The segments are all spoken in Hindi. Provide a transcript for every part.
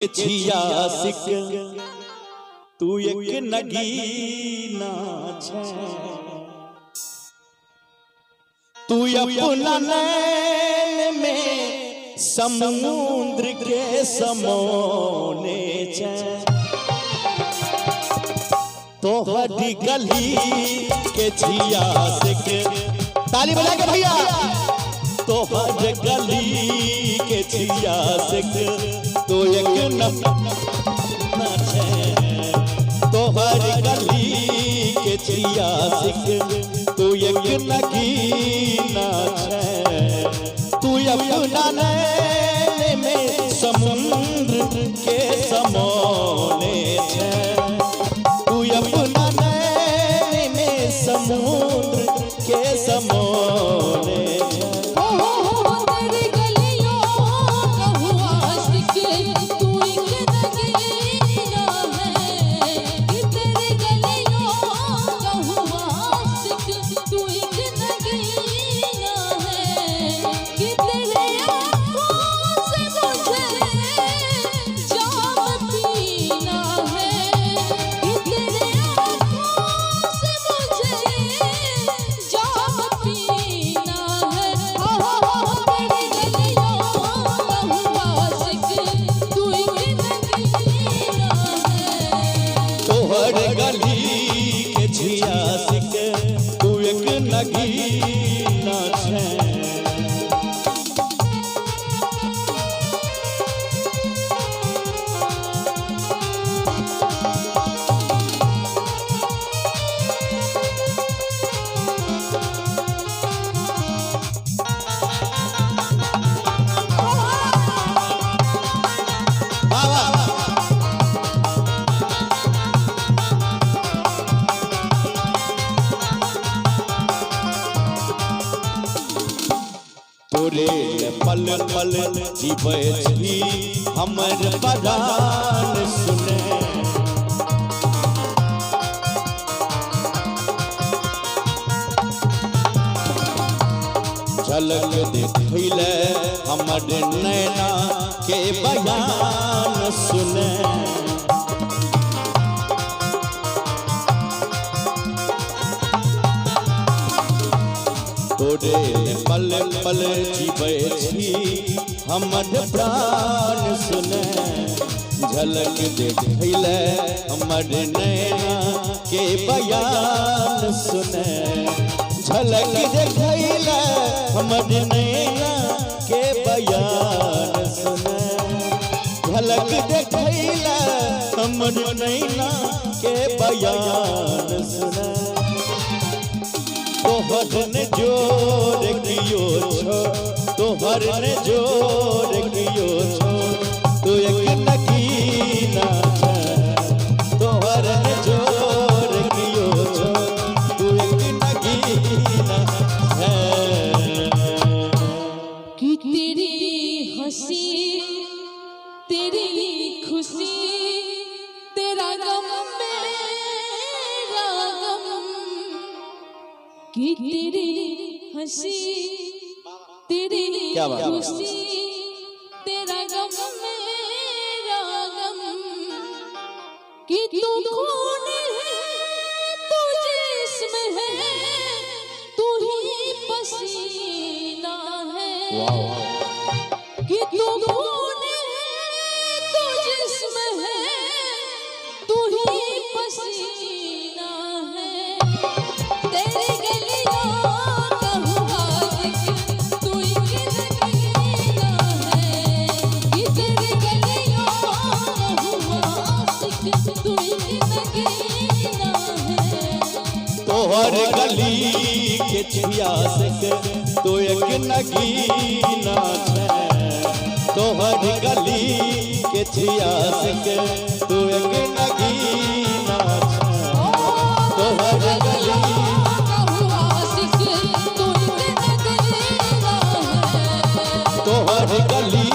छियासिक तू एक नगीना छे तू अपना नैन में समुद्र के समोने छे तो हटी गली के छियासिक ताली बजा के भैया तो हर गली के छियासिक तो एक न छे तो हर गली के छियासिक तू एक नगीना छे तू अपना नैन में समुद्र के समोने छे तू अपना नैन में समुद्र के समोने नगीना छे तोरे पल पल जीवे छी हमर बगान सुने झलक देखैले हमर नैना के बयान सुने तोरे पल पल जीवे छी हमर प्राण सुने झलक देखैले हमर नैना के बयान सुने झलक देखैले हमर नैना के बयान सुने झलक देखैले हमर नैना के बयान सुने तोहर ने जोर कियो छो तोहर ने जोर कियो छो तू एक नगीना छे तोहर ने जोर कियो छो तू एक नगीना है कि तेरी हंसी तेरी खुशी तेरा गम मेरा गम कि तेरी हंसी तेरी खुशी तेरा गम मेरा गम कि तू कौन है तू जिस्म है तू ही पसीना है कि तू कौन है तू जिस्म है तू ही पसीना है तेरे तोहर गली के छियासिक तो एक नगीना छे तोहर गली के छियासिक तो एक नगीना छे तोहर गली तोहर गली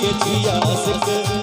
के छियासिक